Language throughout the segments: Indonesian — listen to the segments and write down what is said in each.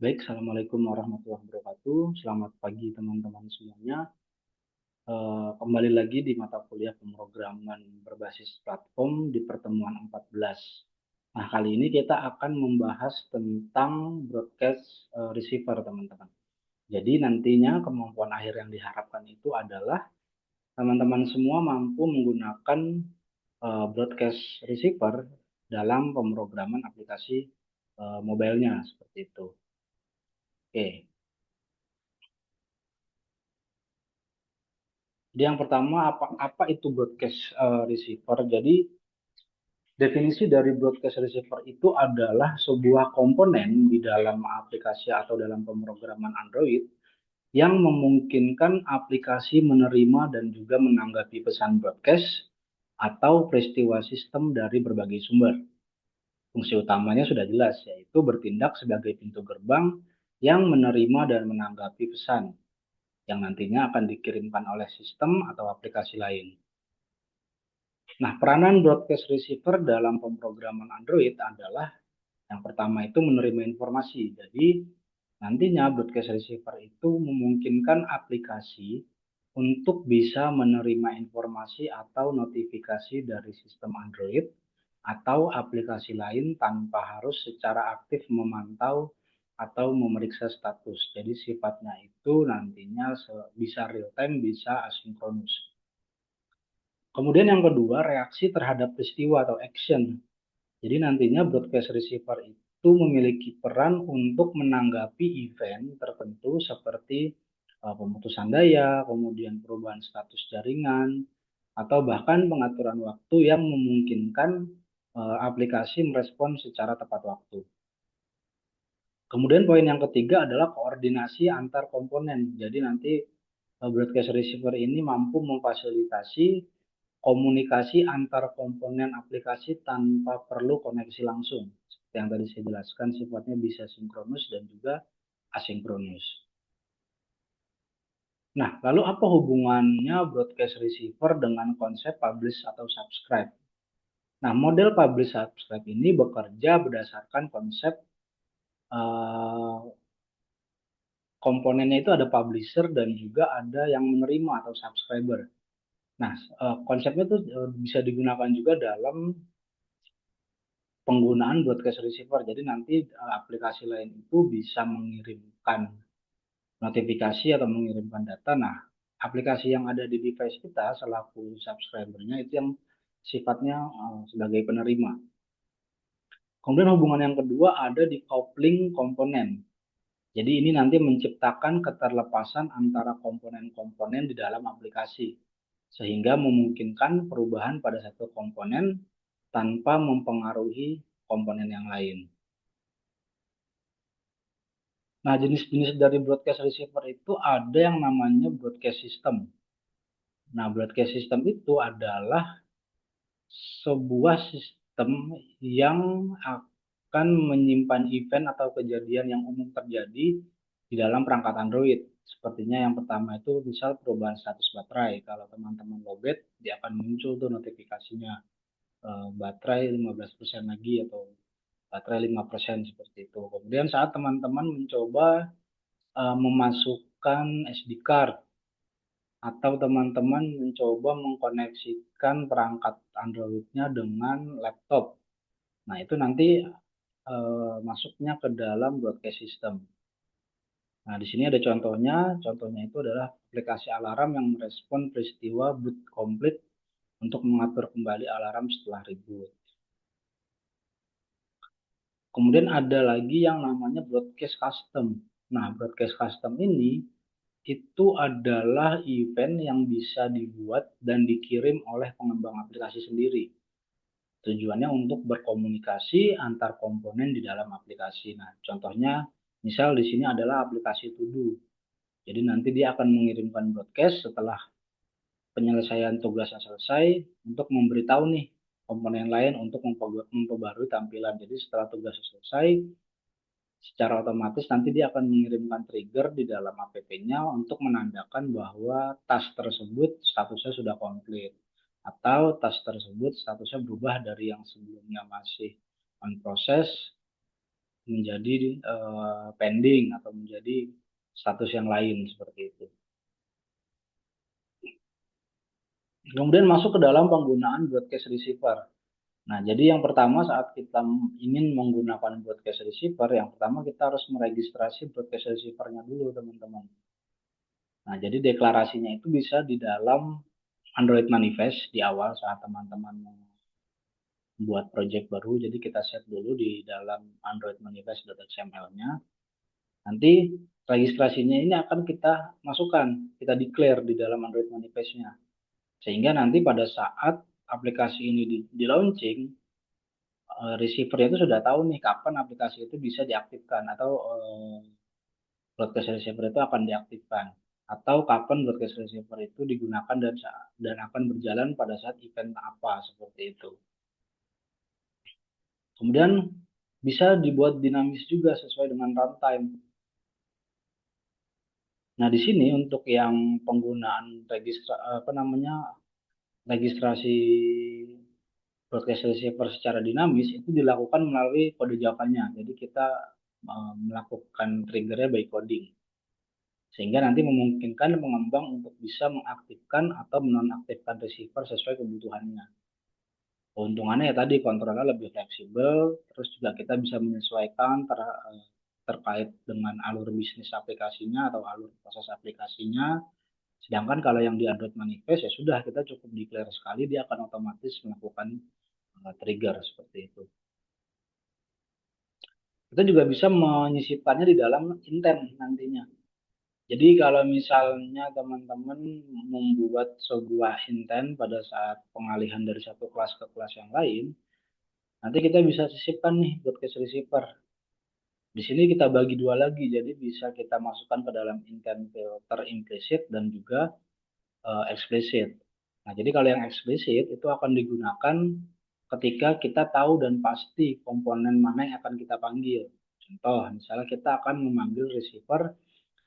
Baik, Assalamualaikum warahmatullahi wabarakatuh. Selamat pagi teman-teman semuanya. Kembali lagi di mata kuliah pemrograman berbasis platform di pertemuan 14. Nah, kali ini kita akan membahas tentang broadcast receiver, teman-teman. Jadi nantinya kemampuan akhir yang diharapkan itu adalah teman-teman semua mampu menggunakan broadcast receiver dalam pemrograman aplikasi mobilenya, seperti itu. Oke. Jadi yang pertama apa itu broadcast receiver? Jadi definisi dari broadcast receiver itu adalah sebuah komponen di dalam aplikasi atau dalam pemrograman Android yang memungkinkan aplikasi menerima dan juga menanggapi pesan broadcast atau peristiwa sistem dari berbagai sumber. Fungsi utamanya sudah jelas, yaitu bertindak sebagai pintu gerbang yang menerima dan menanggapi pesan yang nantinya akan dikirimkan oleh sistem atau aplikasi lain. Nah, peranan broadcast receiver dalam pemrograman Android adalah yang pertama itu menerima informasi. Jadi, nantinya broadcast receiver itu memungkinkan aplikasi untuk bisa menerima informasi atau notifikasi dari sistem Android atau aplikasi lain tanpa harus secara aktif memantau atau memeriksa status. Jadi sifatnya itu nantinya bisa real time, bisa asinkronus. Kemudian yang kedua, reaksi terhadap peristiwa atau action. Jadi nantinya broadcast receiver itu memiliki peran untuk menanggapi event tertentu seperti pemutusan daya, kemudian perubahan status jaringan, atau bahkan pengaturan waktu yang memungkinkan aplikasi merespon secara tepat waktu. Kemudian poin yang ketiga adalah koordinasi antar komponen. Jadi nanti broadcast receiver ini mampu memfasilitasi komunikasi antar komponen aplikasi tanpa perlu koneksi langsung. Seperti yang tadi saya jelaskan, sifatnya bisa sinkronus dan juga asinkronus. Nah, lalu apa hubungannya broadcast receiver dengan konsep publish atau subscribe? Nah, model publish subscribe ini bekerja berdasarkan konsep eh, komponennya itu ada publisher dan juga ada yang menerima atau subscriber. Nah, konsepnya itu bisa digunakan juga dalam penggunaan broadcast receiver. Jadi nanti aplikasi lain itu bisa mengirimkan notifikasi atau mengirimkan data. Nah, aplikasi yang ada di device kita selaku subscribernya itu yang sifatnya sebagai penerima. Kemudian hubungan yang kedua ada di coupling komponen. Jadi ini nanti menciptakan keterlepasan antara komponen-komponen di dalam aplikasi, sehingga memungkinkan perubahan pada satu komponen tanpa mempengaruhi komponen yang lain. Nah, jenis-jenis dari broadcast receiver itu ada yang namanya broadcast system. Nah, broadcast system itu adalah sebuah sistem yang akan menyimpan event atau kejadian yang umum terjadi di dalam perangkat Android. Sepertinya yang pertama itu misal perubahan status baterai. Kalau teman-teman lowbat, dia akan muncul tuh notifikasinya baterai 15% lagi atau baterai 5% seperti itu. Kemudian saat teman-teman mencoba memasukkan SD card atau teman-teman mencoba mengkoneksikan perangkat Android-nya dengan laptop. Nah, itu nanti masuknya ke dalam broadcast system. Nah, di sini ada contohnya. Contohnya itu adalah aplikasi alarm yang merespon peristiwa boot complete untuk mengatur kembali alarm setelah reboot. Kemudian ada lagi yang namanya broadcast custom. Nah, broadcast custom ini itu adalah event yang bisa dibuat dan dikirim oleh pengembang aplikasi sendiri. Tujuannya untuk berkomunikasi antar komponen di dalam aplikasi. Nah, contohnya misal di sini adalah aplikasi To Do. Jadi nanti dia akan mengirimkan broadcast setelah penyelesaian tugasnya selesai untuk memberitahu nih komponen lain untuk memperbarui tampilan. Jadi setelah tugas selesai, secara otomatis nanti dia akan mengirimkan trigger di dalam app-nya untuk menandakan bahwa task tersebut statusnya sudah komplit atau task tersebut statusnya berubah dari yang sebelumnya masih on process menjadi pending atau menjadi status yang lain seperti itu. Kemudian masuk ke dalam penggunaan broadcast receiver. Nah, jadi yang pertama saat kita ingin menggunakan broadcast receiver, yang pertama kita harus meregistrasi broadcast receiver-nya dulu, teman-teman. Nah, jadi deklarasinya itu bisa di dalam Android Manifest di awal saat teman-teman membuat project baru. Jadi kita set dulu di dalam Android Manifest.xml-nya. Nanti registrasinya ini akan kita masukkan, kita declare di dalam Android Manifest-nya. Sehingga nanti pada saat aplikasi ini di launching, receiver itu sudah tahu nih kapan aplikasi itu bisa diaktifkan atau broadcast receiver itu akan diaktifkan atau kapan broadcast receiver itu digunakan dan akan berjalan pada saat event apa seperti itu. Kemudian bisa dibuat dinamis juga sesuai dengan runtime. Nah, di sini untuk yang penggunaan registrasi broadcast receiver secara dinamis itu dilakukan melalui kode Java-nya. Jadi kita melakukan triggernya by coding. Sehingga nanti memungkinkan pengembang untuk bisa mengaktifkan atau menonaktifkan receiver sesuai kebutuhannya. Keuntungannya ya tadi kontrolnya lebih fleksibel, terus juga kita bisa menyesuaikan terkait dengan alur bisnis aplikasinya atau alur proses aplikasinya. Sedangkan kalau yang di Android Manifest ya sudah kita cukup declare sekali dia akan otomatis melakukan trigger seperti itu. Kita juga bisa menyisipkannya di dalam intent nantinya. Jadi kalau misalnya teman-teman membuat sebuah intent pada saat pengalihan dari satu kelas ke kelas yang lain, nanti kita bisa sisipkan nih broadcast receiver. Di sini kita bagi dua lagi, jadi bisa kita masukkan ke dalam intent filter implicit dan juga explicit. Nah, jadi kalau yang explicit itu akan digunakan ketika kita tahu dan pasti komponen mana yang akan kita panggil. Contoh, misalnya kita akan memanggil receiver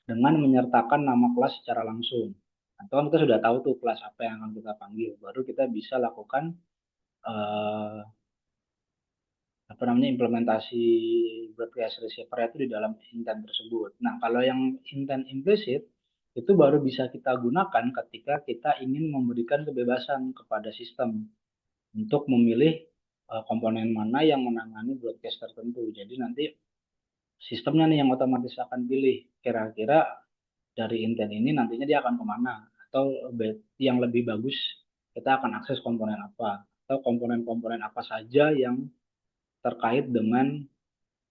dengan menyertakan nama kelas secara langsung. Atau kan kita sudah tahu tuh kelas apa yang akan kita panggil, baru kita bisa lakukan eh, implementasi broadcast receiver itu di dalam intent tersebut. Nah, kalau yang intent implicit itu baru bisa kita gunakan ketika kita ingin memberikan kebebasan kepada sistem untuk memilih komponen mana yang menangani broadcast tertentu. Jadi nanti sistemnya nih yang otomatis akan pilih kira-kira dari intent ini nantinya dia akan kemana atau yang lebih bagus kita akan akses komponen apa atau komponen-komponen apa saja yang terkait dengan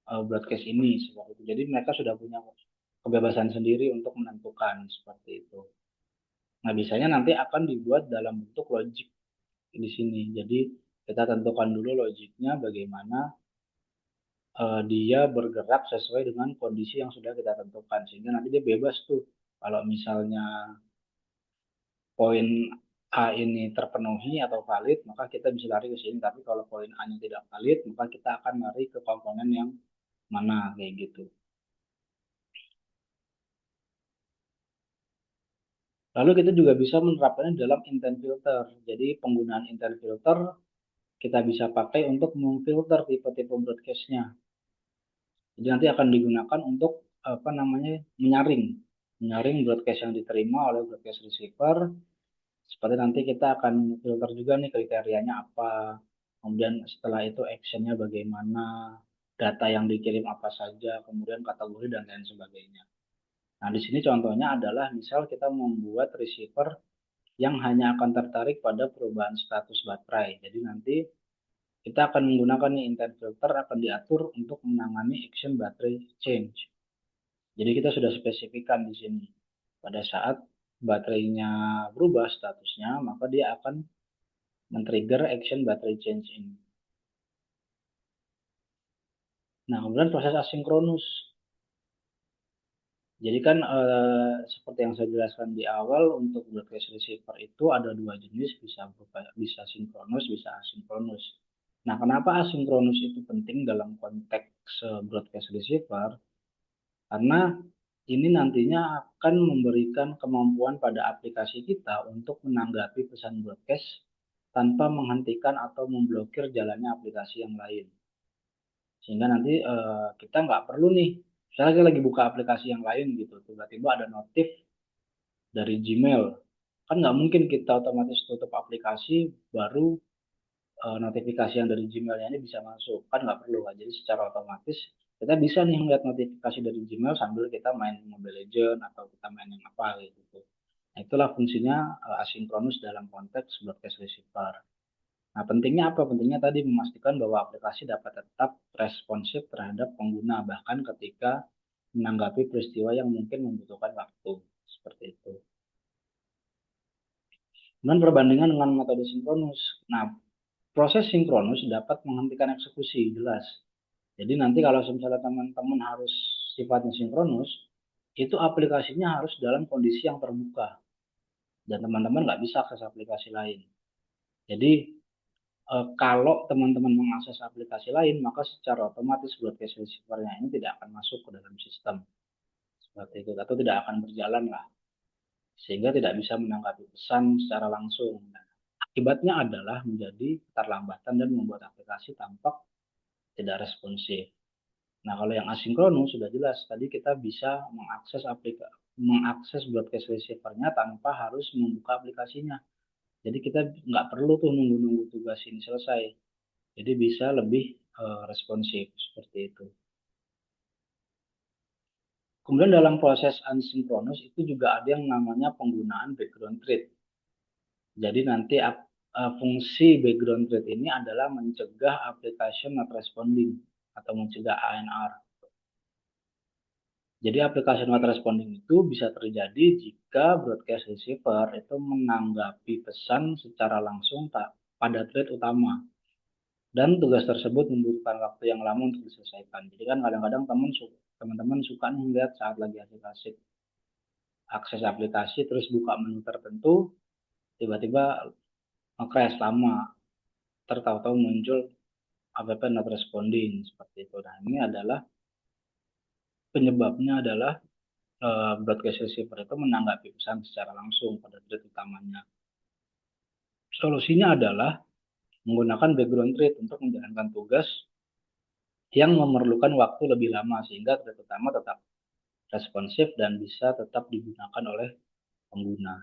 broadcast ini seperti itu. Jadi mereka sudah punya kebebasan sendiri untuk menentukan seperti itu. Nah, biasanya nanti akan dibuat dalam bentuk logic di sini. Jadi kita tentukan dulu logiknya bagaimana dia bergerak sesuai dengan kondisi yang sudah kita tentukan sehingga nanti dia bebas tuh kalau misalnya poin A ini terpenuhi atau valid, maka kita bisa lari ke sini. Tapi kalau poin A-nya tidak valid, maka kita akan lari ke komponen yang mana, kayak gitu. Lalu kita juga bisa menerapkannya dalam intent filter. Jadi penggunaan intent filter kita bisa pakai untuk memfilter tipe-tipe broadcast-nya. Jadi nanti akan digunakan untuk menyaring broadcast yang diterima oleh broadcast receiver. Seperti nanti kita akan filter juga nih kriterianya apa, kemudian setelah itu actionnya bagaimana, data yang dikirim apa saja, kemudian kategori dan lain sebagainya. Nah, di sini contohnya adalah misal kita membuat receiver yang hanya akan tertarik pada perubahan status baterai. Jadi nanti kita akan menggunakan nih intent filter akan diatur untuk menangani action battery change. Jadi kita sudah spesifikkan di sini. Pada saat baterainya berubah statusnya, maka dia akan men-trigger action battery change ini. Nah, kemudian proses asinkronus. Jadi kan seperti yang saya jelaskan di awal untuk broadcast receiver itu ada dua jenis, bisa sinkronus, bisa asinkronus. Nah, kenapa asinkronus itu penting dalam konteks broadcast receiver? Karena ini nantinya akan memberikan kemampuan pada aplikasi kita untuk menanggapi pesan broadcast tanpa menghentikan atau memblokir jalannya aplikasi yang lain. Sehingga nanti kita nggak perlu nih, misalnya kita lagi buka aplikasi yang lain gitu, tiba-tiba ada notif dari Gmail, kan nggak mungkin kita otomatis tutup aplikasi baru notifikasi yang dari Gmail-nya ini bisa masuk, kan nggak perlu kan. Jadi secara otomatis kita bisa nih melihat notifikasi dari Gmail sambil kita main Mobile Legends atau kita main yang apa gitu. Nah, itulah fungsinya asinkronus dalam konteks broadcast receiver. Nah, pentingnya apa? Pentingnya tadi memastikan bahwa aplikasi dapat tetap responsif terhadap pengguna, bahkan ketika menanggapi peristiwa yang mungkin membutuhkan waktu. Seperti itu. Dan perbandingan dengan metode sinkronus. Nah, proses sinkronus dapat menghentikan eksekusi, jelas. Jadi nanti kalau misalnya teman-teman harus sifatnya sinkronus, itu aplikasinya harus dalam kondisi yang terbuka. Dan teman-teman nggak bisa akses aplikasi lain. Jadi kalau teman-teman mengakses aplikasi lain, maka secara otomatis broadcast receiver-nya ini tidak akan masuk ke dalam sistem. Seperti itu, atau tidak akan berjalan lah. Sehingga tidak bisa menanggapi pesan secara langsung. Nah, akibatnya adalah menjadi keterlambatan dan membuat aplikasi tampak tidak responsif. Nah, kalau yang asinkronus sudah jelas. Tadi kita bisa mengakses broadcast receiver-nya tanpa harus membuka aplikasinya. Jadi kita nggak perlu tuh nunggu-nunggu tugas ini selesai. Jadi bisa lebih responsif seperti itu. Kemudian dalam proses asinkronus itu juga ada yang namanya penggunaan background thread. Jadi nanti fungsi background thread ini adalah mencegah application not responding atau mencegah ANR. Jadi aplikasi not responding itu bisa terjadi jika broadcast receiver itu menanggapi pesan secara langsung pada thread utama. Dan tugas tersebut membutuhkan waktu yang lama untuk diselesaikan. Jadi kan kadang-kadang teman-teman suka melihat saat lagi asik-asik akses aplikasi terus buka menu tertentu, tiba-tiba nge-crash lama, tertahu-tahu muncul app not responding seperti itu. Nah, ini adalah penyebabnya adalah broadcast receiver itu menanggapi pesan secara langsung pada thread utamanya. Solusinya adalah menggunakan background thread untuk menjalankan tugas yang memerlukan waktu lebih lama sehingga thread utama tetap responsif dan bisa tetap digunakan oleh pengguna.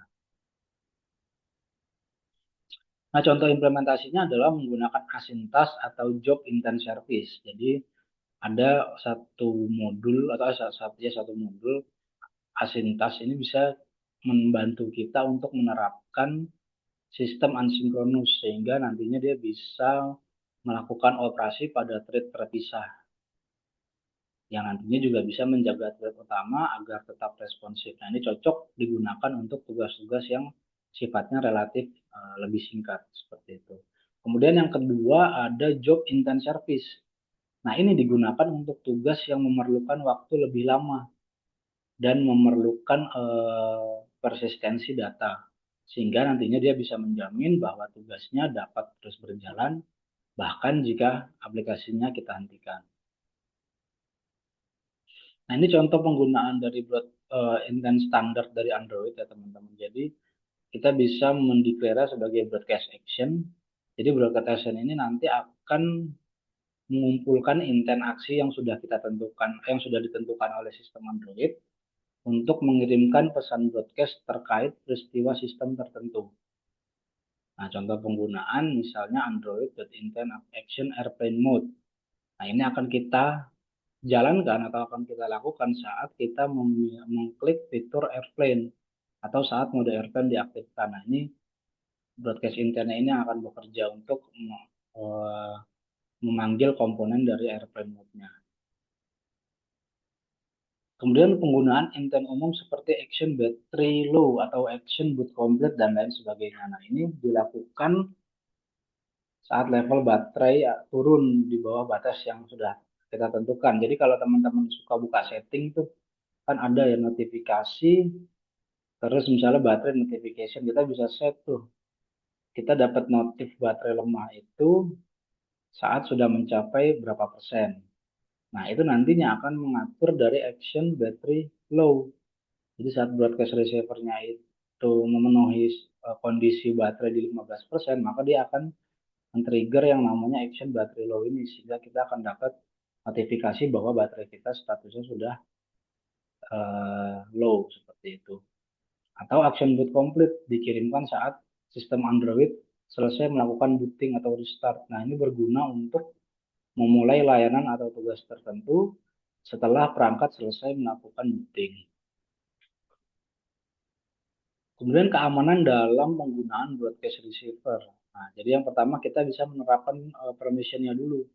Nah, contoh implementasinya adalah menggunakan Asintas atau Job Intent Service. Jadi ada satu modul atau satu modul Asintas ini bisa membantu kita untuk menerapkan sistem asinkronus sehingga nantinya dia bisa melakukan operasi pada thread terpisah yang nantinya juga bisa menjaga thread utama agar tetap responsif. Nah, ini cocok digunakan untuk tugas-tugas yang sifatnya relatif lebih singkat seperti itu. Kemudian yang kedua ada job intent service. Nah, ini digunakan untuk tugas yang memerlukan waktu lebih lama dan memerlukan persistensi data. Sehingga nantinya dia bisa menjamin bahwa tugasnya dapat terus berjalan bahkan jika aplikasinya kita hentikan. Nah, ini contoh penggunaan dari intent standar dari Android ya teman-teman. Jadi kita bisa mendeklara sebagai broadcast action. Jadi broadcast action ini nanti akan mengumpulkan intent aksi yang sudah kita tentukan, yang sudah ditentukan oleh sistem Android untuk mengirimkan pesan broadcast terkait peristiwa sistem tertentu. Nah, contoh penggunaan misalnya Android.intent action airplane mode. Nah, ini akan kita jalankan atau akan kita lakukan saat kita mengklik fitur airplane atau saat mode airplane diaktifkan. Nah, ini broadcast intentnya ini akan bekerja untuk memanggil komponen dari airplane mode-nya. Kemudian penggunaan intent umum seperti action battery low atau action boot complete dan lain sebagainya. Nah, ini dilakukan saat level baterai turun di bawah batas yang sudah kita tentukan. Jadi kalau teman-teman suka buka setting tuh kan ada ya notifikasi, terus misalnya baterai notification kita bisa set tuh. Kita dapat notif baterai lemah itu saat sudah mencapai berapa persen. Nah, itu nantinya akan mengatur dari action battery low. Jadi saat broadcast receiver-nya itu memenuhi kondisi baterai di 15%, maka dia akan men-trigger yang namanya action battery low ini sehingga kita akan dapat notifikasi bahwa baterai kita statusnya sudah low seperti itu. Atau action boot complete dikirimkan saat sistem Android selesai melakukan booting atau restart. Nah, ini berguna untuk memulai layanan atau tugas tertentu setelah perangkat selesai melakukan booting. Kemudian keamanan dalam penggunaan broadcast receiver. Nah, jadi yang pertama kita bisa menerapkan permission-nya dulu.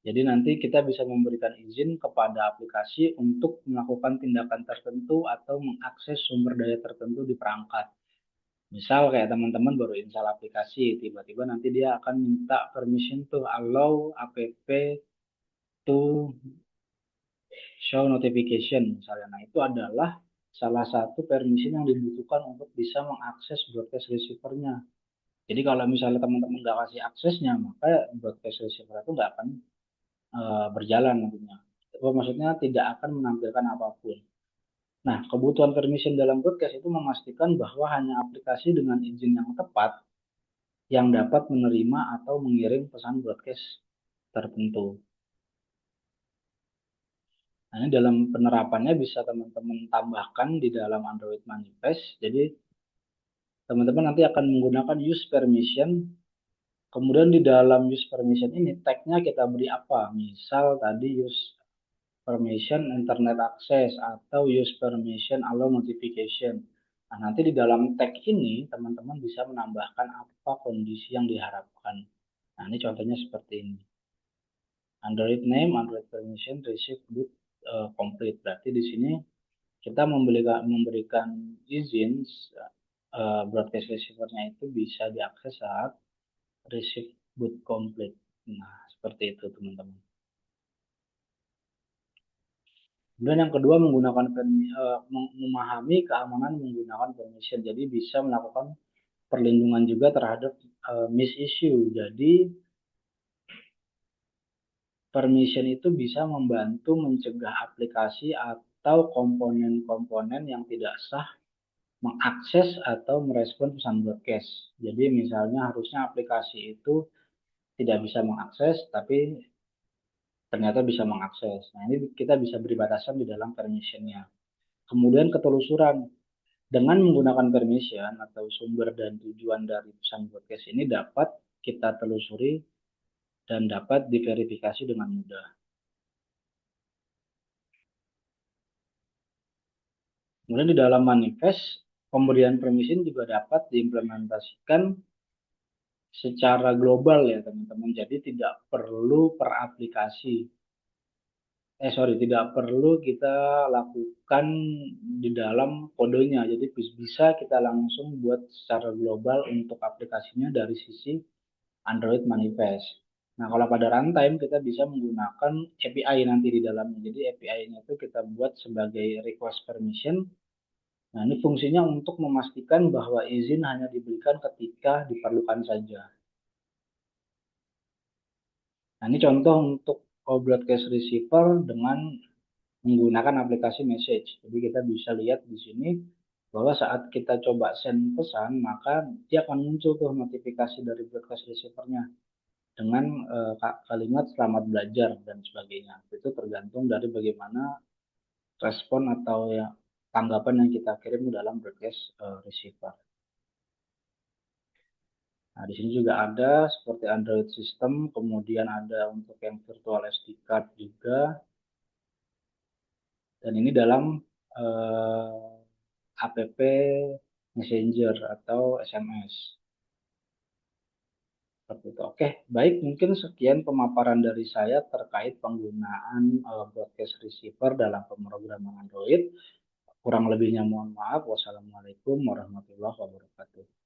Jadi nanti kita bisa memberikan izin kepada aplikasi untuk melakukan tindakan tertentu atau mengakses sumber daya tertentu di perangkat. Misal kayak teman-teman baru install aplikasi, tiba-tiba nanti dia akan minta permission to allow app to show notification misalnya. Nah, itu adalah salah satu permission yang dibutuhkan untuk bisa mengakses broadcast receiver-nya. Jadi kalau misalnya teman-teman nggak kasih aksesnya, maka broadcast receiver itu nggak akan berjalan nantinya. Maksudnya tidak akan menampilkan apapun. Nah, kebutuhan permission dalam broadcast itu memastikan bahwa hanya aplikasi dengan izin yang tepat yang dapat menerima atau mengirim pesan broadcast tertentu. Nah, ini dalam penerapannya bisa teman-teman tambahkan di dalam Android Manifest. Jadi, teman-teman nanti akan menggunakan use permission. Kemudian di dalam use permission ini, tag-nya kita beri apa? Misal tadi use permission internet access atau use permission allow notification. Nah, nanti di dalam tag ini, teman-teman bisa menambahkan apa kondisi yang diharapkan. Nah, ini contohnya seperti ini. Android name, Android permission, receive boot complete. Berarti di sini kita memberikan izin broadcast receiver-nya itu bisa diakses saat receive boot complete. Nah, seperti itu teman-teman. Kemudian yang kedua menggunakan memahami keamanan menggunakan permission. Jadi bisa melakukan perlindungan juga terhadap miss issue. Jadi permission itu bisa membantu mencegah aplikasi atau komponen-komponen yang tidak sah mengakses atau merespon pesan broadcast. Jadi misalnya harusnya aplikasi itu tidak bisa mengakses, tapi ternyata bisa mengakses. Nah, ini kita bisa beri batasan di dalam permission-nya. Kemudian ketelusuran. Dengan menggunakan permission atau sumber dan tujuan dari pesan broadcast ini dapat kita telusuri dan dapat diverifikasi dengan mudah. Kemudian di dalam manifest, pemberian permission juga dapat diimplementasikan secara global ya teman-teman. Jadi tidak perlu per aplikasi. Tidak perlu kita lakukan di dalam kodenya. Jadi bisa kita langsung buat secara global untuk aplikasinya dari sisi Android Manifest. Nah, kalau pada runtime kita bisa menggunakan API nanti di dalamnya. Jadi API-nya itu kita buat sebagai request permission. Nah, ini fungsinya untuk memastikan bahwa izin hanya diberikan ketika diperlukan saja. Nah, ini contoh untuk broadcast receiver dengan menggunakan aplikasi message. Jadi kita bisa lihat di sini bahwa saat kita coba send pesan, maka dia akan muncul tuh notifikasi dari broadcast receiver-nya dengan kalimat selamat belajar dan sebagainya. Itu tergantung dari bagaimana respon atau ya tanggapan yang kita kirim dalam broadcast receiver. Nah, di sini juga ada seperti Android System, kemudian ada untuk yang virtual SD card juga. Dan ini dalam app Messenger atau SMS. Seperti itu. Oke, baik. Mungkin sekian pemaparan dari saya terkait penggunaan broadcast receiver dalam pemrograman Android. Kurang lebihnya mohon maaf. Wassalamualaikum warahmatullahi wabarakatuh.